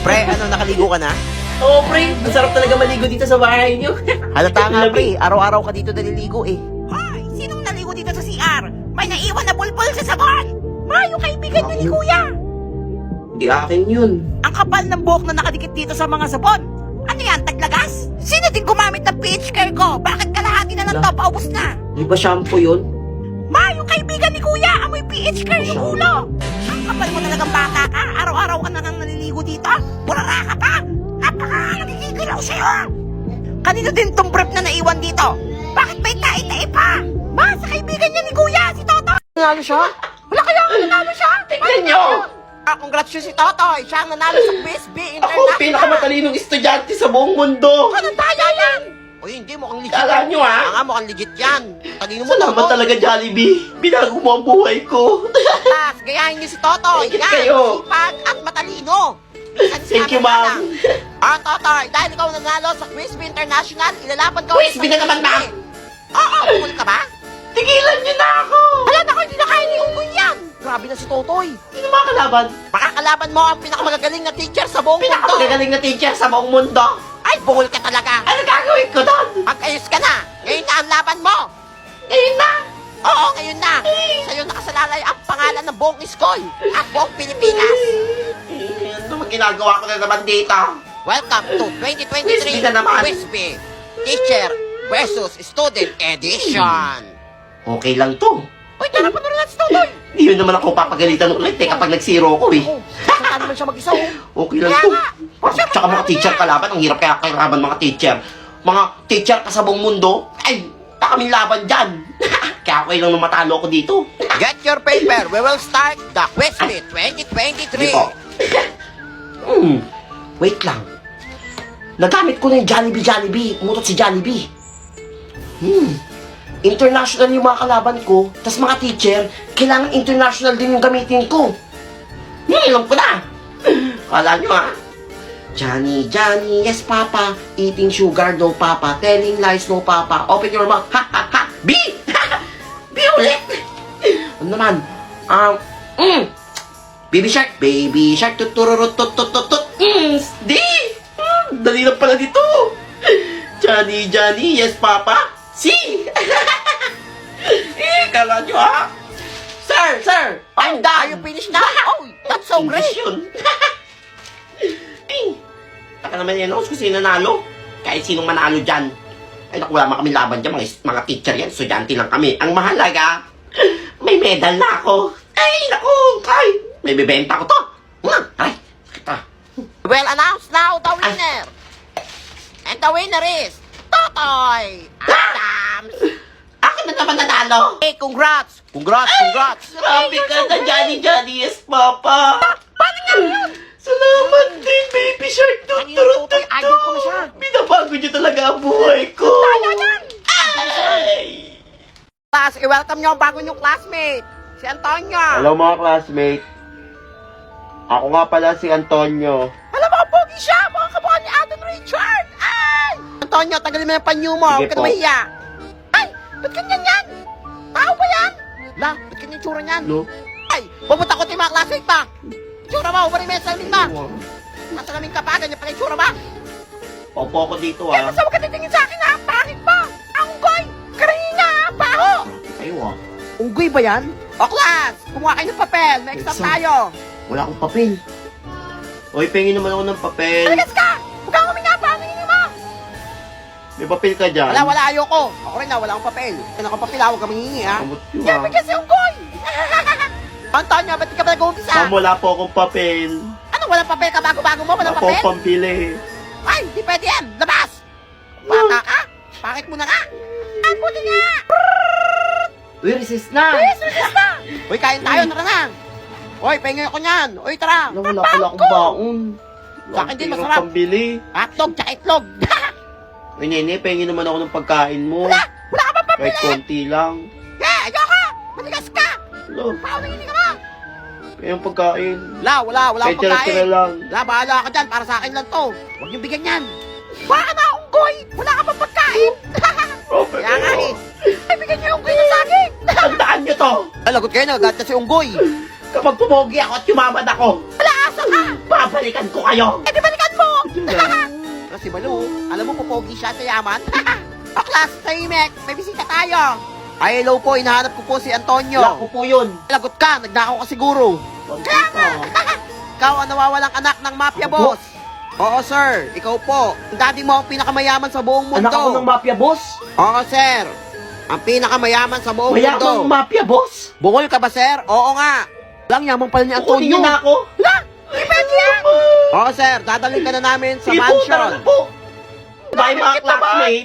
Pre, ano, nakaligo ka na? Oo, pre. Ang sarap talaga maligo dito sa bahay niyo. Halata nga, pre. Araw-araw ka dito naliligo eh. Hoy! Sinong naligo dito sa CR? May naiwan na bulbul sa sabon! Mayo kaibigan niyo ni Kuya! Di akin yun. Ang kapal ng buhok na nakadikit dito sa mga sabon! Ano yan, taglagas? Sino din gumamit ng pH care ko? Bakit kalahati na ng Wala. to paubos na? Di ba shampoo yun? Mayo kaibigan ni Kuya! Amoy pH care yung ulo! Ang kapal mo talagang bata ka! Araw-araw ka na nang naliligo dito! Burara ka pa! Napaka-nagigigil ako sa'yo! Kanino din tong brief na naiwan dito? Bakit may tae-tae pa? Ba, sa kaibigan niya ni Kuya, si Toto! Nanalo siya? Wala kaya ang nanalo siya? Tignan nyo! Congrats yun si Totoy. Siya ang nanalo sa Quiz B Ako ang International. pinakamatalinong estudyante sa buong mundo. Anong daya yan? Uy, hindi, mukhang legit. Kala nyo ha? Nga, mukhang legit yan. Talino mo, Salamat Totoy. talaga, Jollibee. Binago mo ang buhay ko. Tas, gayahin niyo si Totoy. Legit Yan, kayo. sipag at matalino. Minsan Thank you, sinabi ma'am. lang. Totoy, dahil ikaw nanalo sa Quiz B International, ilalaban ka Quiz ulit B sa na naman, Quiz B. ma'am. Oo, bumul ka ba? Tigilan nyo na ako. Wala na ko, hindi na kaya ni Unggoy yan. Grabe na si Totoy. Sino mga kalaban? Makakalaban mo ang pinakamagagaling na teacher sa buong mundo. Pinakamagaling na teacher sa buong mundo. Ay, bungol ka talaga. Ano gagawin ko doon? Mag-ayos ka na. Ngayon na ang laban mo. Ngayon na. Oo, ngayon na. Sa'yo nakasalalay ang pangalan ng buong school at buong Pilipinas. Ano ang ginagawa ko na naman dito? Welcome to Quiz 2023 B na naman. Quiz B Teacher versus Student Edition. Okay lang to. Uy, tara pa naman si Totoy. Hindi yun naman ako papagalitan ulit eh kapag nag-zero ko eh. Oh, saan naman siya mag-isa? Okay lang to. Tsaka mga teacher kalaban, ang hirap kaya kalaban mga teacher. Mga teacher ka sa buong mundo, ay, kaming laban dyan. Kaya okay lang na matalo ko dito. Get your paper. We will start the Quiz B 2023. Hindi po. Wait lang. Nagamit ko na yung Jollibee. Umutot si Jollibee. International yung mga kalaban ko, tas mga teacher, kailangan international din yung gamitin ko. Alam ko na. Kala nyo ha? Johnny, yes papa, eating sugar, no papa, telling lies, no papa, open your mouth, ha ha ha, B! B ulit! Ano naman? Baby shark, tutururut, tut, D! Dali lang pala dito. Johnny, yes papa, C! Kala nyo ha? Sir, I'm done! Are you finished now? Oh, that's so great. English yun. Taka naman yan, kung sino nanalo. Kahit sinong manalo dyan. Ay, naku, wala kami laban dyan. Mga teacher yan, estudyante lang kami. Ang mahalaga, may medal na ako. Ay, naku, ay, may bibenta ko to. Ay, kita. We'll announce now the winner. And the winner is Totoy Adams. Akin na naman nanalo. Hey, congrats! Congrats! Grabe ka na, Johnny, yes, papa. Paano nga yun? Salamat din, baby shark. Kanina, Totoy, idol ko na siya. Binabago niyo talaga ang buhay ko. Tayo yan! Ay! Class, i-welcome niyo ang bago niyong classmate, si Antonio. Hello mga classmate. Ako nga pala si Antonio. Alam mo, pogi siya! Mga kamukha ni Adam Richard! Ay! Antonio, tagalin mo yung panyo mo. Sige Huwag ka na po. mahiya. Ay! Ba't ganyan yan? Tao ba yan? La, ba't ganyan yung tsura niyan? No? Ay! Pumunta ko tayo mga classmate ba? Tsura ba? Umari mo yung salamin ba? Nasa lamin ka pa? Ganyan pala yung tsura ba? Opo ako dito Eh, basta huwag ka titingin sa akin ha! Pangit ba? Ang unggoy! Karina ha! Baho! Ayo ah. Unggoy ba yan? O class! Kumuha kayo ng papel! May exam Exam. tayo! Wala akong papel. Oy, pengin naman ako ng papel. Aligas ka! Huwag kang huminapa! Ano yun mo? May papel ka dyan? Wala, ayoko. Ako rin na, wala akong papel. Kaya akong papel, huwag ka mangingi, ha? Kamot yun Yan, ah. may kasi unggoy! Antonio, ba't di ka ba nag-uumpisa? Ma'am, wala po akong papel. Ano, walang papel ka? Bago-bago mo, Wala walang po papel? akong pambili. Ay, di pwede yan! Labas! Bata ka? Bakit mo na nga? Ay, puti nga! Uy, recess na. Yes, na! Uy, kain tayo, tara na! Uy, pahingay ako niyan! Uy, tara! Wala pala akong baon. Sa akin din, Wala akong masarap. pambili. Hotdog, tsaka itlog! Uy, nene, pengin naman ako ng pagkain mo. Wala ka bang Kahit pambili? konti lang. Eh, ayoko! Matigas ka! Hello, Paano hindi ka ba? yung pagkain. Wala Kahit akong tira-tira pagkain! lang. Wala, bahala ka dyan. Para sa akin lang to. Huwag niyong bigyan yan. Baka na, unggoy! Wala ka bang pagkain? Robert, Kaya nga eh. Ay, bigyan niyo yung unggoy na sa akin. Tandaan nyo to. Alagot kayo, nagagat na si unggoy. Kapag pumogi ako at yumamad ako, Wala, Asa ka? Babalikan ko kayo! Eh, di balikan mo! Kasi Balu, alam mo popogi siya sa yaman? O class, tahimik, may bisita tayo. Ay, hello po, hinahanap ko po si Antonio. Lako po yun! Lagot ka, nagnakaw ka siguro. Ikaw ang nawawalang anak ng mafia boss. Oo sir, ikaw po. Ang daddy mo ang pinakamayaman sa buong mundo. Anak ako ng mafia boss? Oo sir, ang pinakamayaman sa buong Mayamang mundo. mafia boss? Bungol ka ba sir? Oo nga. Lang yaman pala ni Kukunin niyo Antonio. na ako? La! Depende yan! Oo sir, dadalhin ka na namin sa Sige po, tara mansion. na po! Bye mga Kita ba? classmate!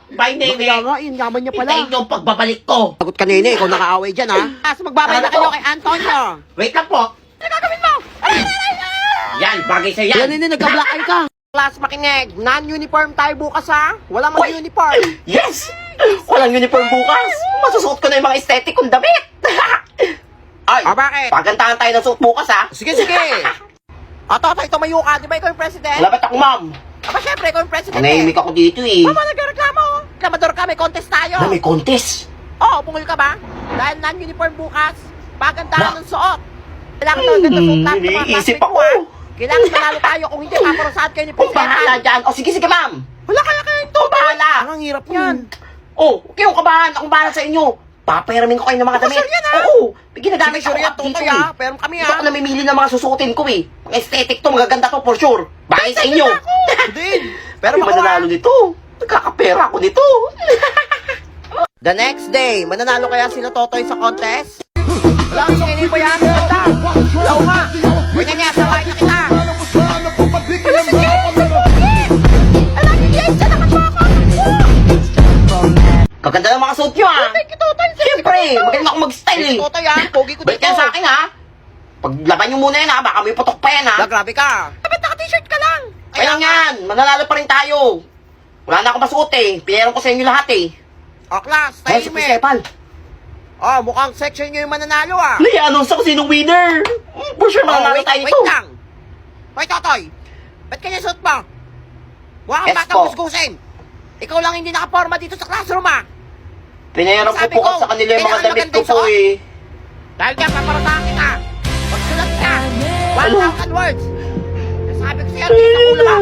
Bye, Kaya Nene! nga, yun yaman niya pala. Hintayin niyo ang pagbabalik ko! Sagot ka nene, ikaw nakaaway dyan ha. As magbabay na kayo kay Antonio. Wait lang po! Ano gagawin mo? Yan, bagay sa'yo Yan yan! nene, nagka-black eye ka. Class makinig, non-uniform tayo bukas ha. Walang Hoy! mag-uniform. Yes! Walang uniform bukas! Masusuot ko na yung mga aesthetic kong damit! Ay! Bakit? Pagantahan tayo ng suot bukas ha! Sige, sige. Totoy, tumayo ka. Di ba ikaw yung president? Malapit ako, ma'am! Syempre, ikaw yung president Nanahimik ako dito eh! Mama, nagreklamo. Reklamador ka, may contest tayo. Na may contest! Oo, bungol ka ba? Dahil non-uniform bukas, pagandahan ng suot. Kailangan talaga ganda suot lahat ng mga Iniisip classmate mo, ako. ha? Kailangan manalo tayo kung hindi paparusahan kayo ni Kung bahala President. dyan! O sige, sige, ma'am! Wala kaya kayo ito. Kung bahala! Ang hirap yan. Oh, huwag kayong kabahan! Akong bahala sa inyo! Papayaramin ko kayo ng mga damit! sure yan, ha? Oo! May ginagamit Sige, sure ako yan, dito Totoy, eh! ha? Pero kami, Ito ha? ako namimili ng mga susuotin ko eh! Mga aesthetic to, magaganda to for sure! Bagay sa inyo! Din. Pero Pero makuha. mananalo nito! Nagkakapera ako nito! The next day, mananalo kaya sila Totoy sa contest? Wala ang singinin mo yan. Ganda. Ikaw nga. Pwede niya, sabay na kita. Kaganda ng mga suot nyo ah! Thank you, Totoy. Siyempre! Magaling ako mag-style eh! Totoy, ha? Pogi ko Balik dito. yan sa akin ha! Paglaban nyo muna yan ha! Baka may putok pa yan ha! Grabe ka. Dapat naka-t-shirt ka lang. Kaya yan! Mananalo pa rin tayo! Wala na akong masuot eh! Pinayaran ko sa inyo lahat eh! O, class, Dahil sa tahimik. Stepal! Oh, mukhang section nyo yung mananalo, ah. Nai-announce ako sinong winner! For sure mananalo tayo nito! wait lang. Hoy, Totoy. Ba't kanya suot mo? Mukhang Yes, batang po. gusgusin. Ikaw lang hindi nakaporma dito sa classroom, ah. Pinayaran ko Sabi po ko, sa kanila yung mga kailangan damit ko maganda yung po suot. eh! Dahil dyan, paparatahan kita. Magsulat ka. 1,000 words. Nasabi ko sa'yo, tingin sa ulo mo.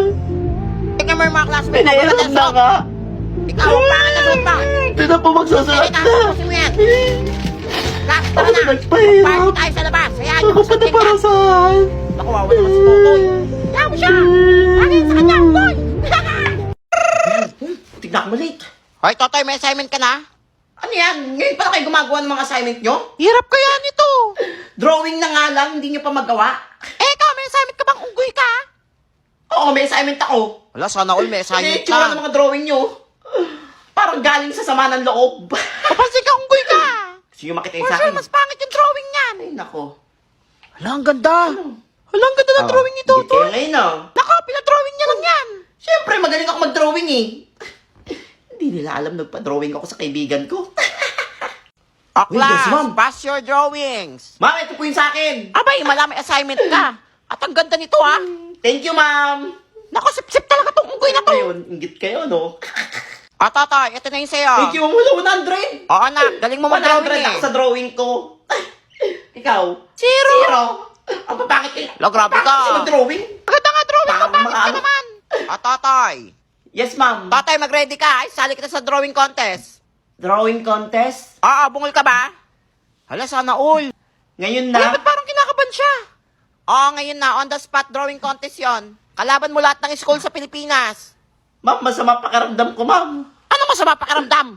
Tingnan mo yung mga classmates mo. Pinayaran maganda na suot. nga! Ikaw, ang pangit na suot mo. Hindi na po magsusulat Sige, na! tapusin mo yan. Class, tara Ako na. na nagpahirap. Party tayo sa labas. Hayaan niyo Ako pa na magsulat para ka. saan? Naku, wawa naman si Totoy. Hayaan mo siya. Hangin sa kanya, boy. Tignan ako malate! Hoy, Totoy, may assignment ka na? Ano yan? Ngayon pa na kayo gumagawa ng mga assignment nyo? Hirap kaya nito. Drawing na nga lang, hindi nyo pa magawa? Ikaw, may assignment ka bang unggoy ka? Oo, may assignment ako. Wala, sana all may Hindi, tsura ng mga drawing nyo. Parang galing sa sama ng loob. Papansin ka unggoy ka. Sige, makita For yung sa sure, akin. mas pangit yung drawing niyan. Ay, nako. Hala, ang ganda. Hala, ang ganda ng drawing ni Hindi Totoy. kayo ngayon ah. Nako, pinadrawing niya lang yan. Siyempre, magaling ako mag-drawing eh. Hindi nila alam nagpa-drawing ako sa kaibigan ko. O, Uy, yes, ma'am. pass your drawings. Ma'am, ito po yung sa akin. Abay, malami assignment ka. At ang ganda nito, ha? Thank you, ma'am. Nako, sip-sip talaga tong unggoy na to. Ayun, ingit kayo, no? O, Totoy, ito na yung sa'yo. Thank you, ma'am. Wala 100. Oo, anak, galing mo 100 mag-drawing ako eh. sa drawing ko. Ikaw? Zero. Zero. Ang papakit eh. Lo, grabe ka. Bakit mag-drawing? Maganda nga drawing ko, Parang bakit mga ka ano. naman? O, Totoy. Yes, ma'am. Totoy, mag-ready ka. Ay, sali kita sa drawing contest. Drawing contest? Oo, bungol ka ba? Hala, sana all. Ngayon Ay, na. ba't parang kinakaban siya? Oo, ngayon na. On the spot drawing contest yon. Kalaban mo lahat ng school sa Pilipinas. Ma'am, masama pakiramdam ko, ma'am. Ano masama pakiramdam?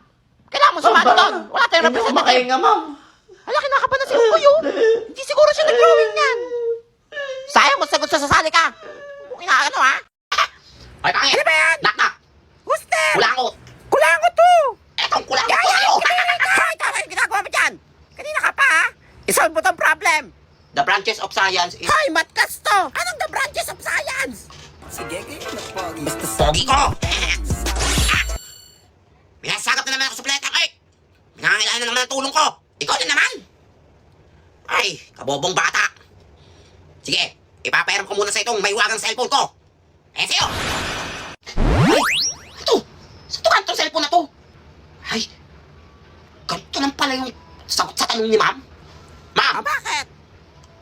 Kailangan mo sumali Ma'am, doon. Wala tayong Hindi ako representative. makahinga, ma'am. Hala, kinakaban na si Uyo. Hindi siguro siya nag-drawing yan. Sayang, masagot sa sasali ka. Kung ano, ha? Ay, pangit. Ano ba yan? Knock. Who's there? Kulangot. Kulangot to. Etong kulangot. Tama yung ginagawa mo dyan. Kanina ka pa, ha? Isolve mo tong problem. The branches of science is... Hoy, matkas to. Anong the branches of science? Pogi ko! Pinasagap na naman ako sa planeta ko eh! Pinangangailangan na naman ang tulong ko! Ikaw din naman! Ay, kabobong bata! Sige, ipapairam ko muna sa itong maywagang cellphone ko! Ayan sa'yo! Ay, ito! Sa tukan itong cellphone na to! Ay, ganito lang pala yung sagot sa tanong ni ma'am. Ma'am, Bakit?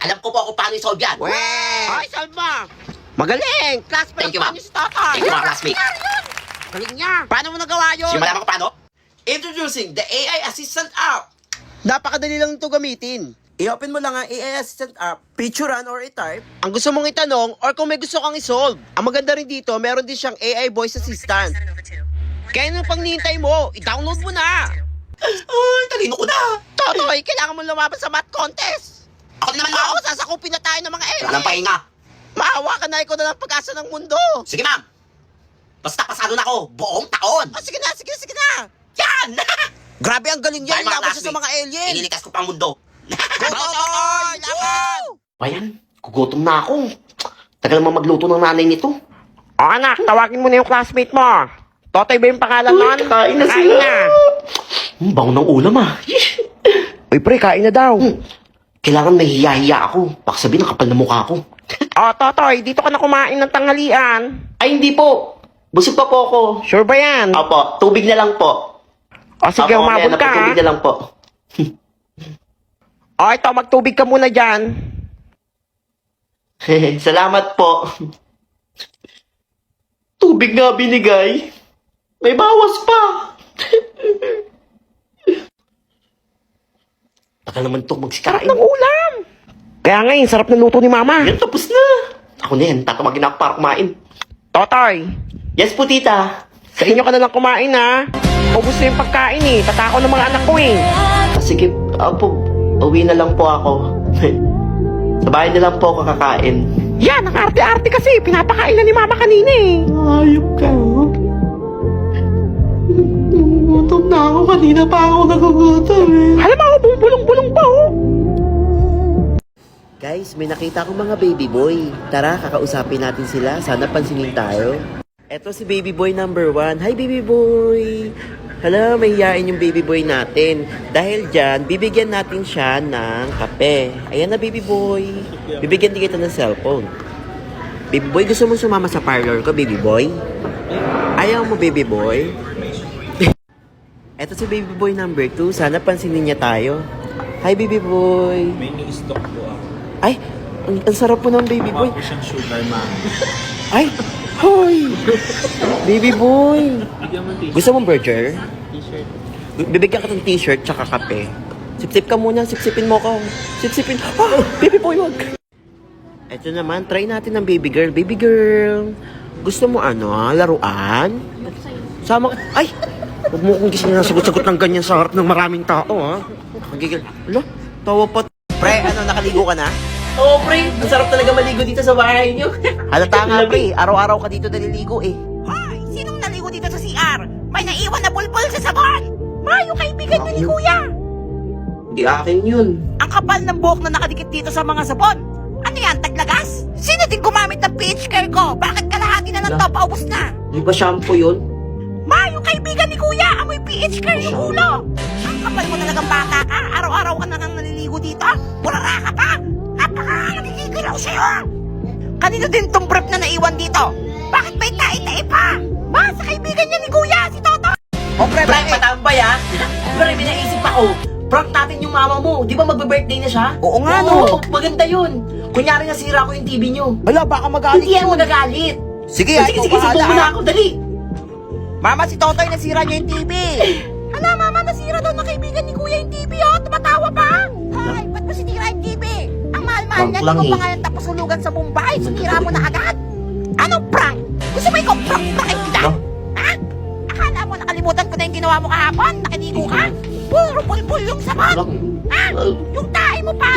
Alam ko po kung paano i-solve yan. Weh! Ay, Salma! Magaling! Classmate Thank you, ma'am. niyo si Totoy! Thank you, mga classmate. Galing niya! Paano mo nagawa yun? Sige, malaman ko paano? Introducing the AI Assistant app. Napakadali lang ito gamitin. I-open mo lang ang AI Assistant app, picturean or i-type ang gusto mong itanong or kung may gusto kang isolve. Ang maganda rin dito, meron din siyang AI voice assistant. Kaya nang pang nihintay mo, i-download mo na! Ay, talino ko na. Totoy, kailangan mo lumaban sa math contest! Ako naman, Ako, ma'am. sasakupin na tayo ng mga AI. Walang pahinga. Maawa ka na, ikaw na lang pag-asa ng mundo. Sige, ma'am. Basta pasado na ako buong taon. Oh, sige na, sige na! Yan! Grabe ang galing niya, Dahil mga laban siya sa classmate, mga alien. Ililikas ko pang mundo. Go, Totoy! Laban! Ayan, gugutom na ako. Tagal naman magluto ng nanay nito. O anak, tawagin mo na yung classmate mo. Totoy ba yung pangalan nun? kain na Kain sila. na. Bango ng ulam ah. Uy pre, kain na daw. Kailangan may hiya-hiya ako. Baka sabihin ang kapal na mukha ko. O Totoy, dito ka na kumain ng tanghalian. Ay, hindi po. Busog pa po ako. Sure ba yan? Opo, tubig na lang po. O sige, Opo, umabot mamaya na po, ka tubig ha. na lang po. O ito, magtubig ka muna dyan. Salamat po. Tubig nga binigay. May bawas pa. Baka naman to Sarap magsikain. ng ulam. Kaya ngayon, sarap ng luto ni mama. Yan, tapos na. Ako na yan, tatawagin ako para kumain. Totoy, Yes po, tita. sa inyo ka na lang kumain ha. Ubus na yung pagkain eh. Tatako ng mga anak ko eh. Sige, po, uwi na lang po ako. Sa bahay na lang po ako kakain. Yan, ang arte-arte kasi. Pinapakain na ni mama kanina eh. Ayop ka. Gutom na ako. Kanina pa ako nagugutom eh. Alam mo, bumulong-bulong pa oh. Guys, may nakita akong mga baby boy. Tara, kakausapin natin sila. Sana pansinin tayo. Eto si baby boy number 1. Hi, baby boy! Hala, mahihain yung baby boy natin. Dahil dyan, bibigyan natin siya ng kape. Ayan na, baby boy. Bibigyan din kita ng cellphone. Baby boy, gusto mo sumama sa parlor ko, baby boy? Ayaw mo, baby boy? Eto si baby boy number 2. Sana pansinin niya tayo. Hi, baby boy! May stock po ako. Ay, ang sarap po ng baby boy. Mukha po siyang sugar mami. Ay, hoy! Baby boy! Bigyan mo ng t-shirt. Gusto mong burger? T-shirt. Bibigyan ka ng t-shirt tsaka kape. Sip-sip ka muna, sip-sipin mo ko. Sip-sipin. Ah, baby boy, wag! Eto naman, try natin ng baby girl. Baby girl, gusto mo laruan? Sama ka. Ay! Huwag mo kong gising na sagot-sagot ng ganyan sa harap ng maraming tao, ha? Nakagigil. Alo, tawa pa. Pre, nakaligo ka na? Oo, pre. Ang sarap talaga maligo dito sa bahay niyo. Halata nga, pre. Araw-araw ka dito naliligo, eh. Hoy, sinong naligo dito sa CR? May naiwan na bulbul sa sabon. Mayo kaibigan niyo ni Kuya. Hindi akin yun. Ang kapal ng buhok na nakadikit dito sa mga sabon. Ano yan, taglagas? Sino din gumamit ng PH care ko? Bakit kalahati na lang to, paubos na? Di ba shampoo yun? Mayo kaibigan ni Kuya, amoy PH care yung ulo. Ang kapal mo talagang bata ka. Araw-araw ka na nang naliligo dito. Burara ka pa. Nakikigalaw sa'yo. Kanino din tong brief na naiwan dito? Bakit may tae-tae pa? Ma, sa kaibigan niya ni Kuya, si Toto. O, pre, patambay ah. Pre, may naisip ako. Prank natin yung mama mo. Di ba magbe-birthday na siya? Oo nga, Oo, maganda yun. Kunyari nasira ko yung TV niyo. Hala, baka magalit Hindi yan magagalit. Sige, Sige, sige, subukan mo na ako. Dali. Mama, si Totoy nasira niya yung TV. Hala, mama, nasira daw na kaibigan ni Kuya yung TV, oh. Tumatawa pa. Ay, ba't mo sinira yung TV? Ang mahal-mahal niya, Prank lang hindi ko pa eh. nga yan tapos hulugan sa Mumbai. Sinira mo na agad. Anong prank? Gusto mo ikaw prank na kita? No. Ha? Akala mo nakalimutan ko na yung ginawa mo kahapon? Nakinigo ka? Puro bulbul yung sabon. Ha? Yung tae mo pa,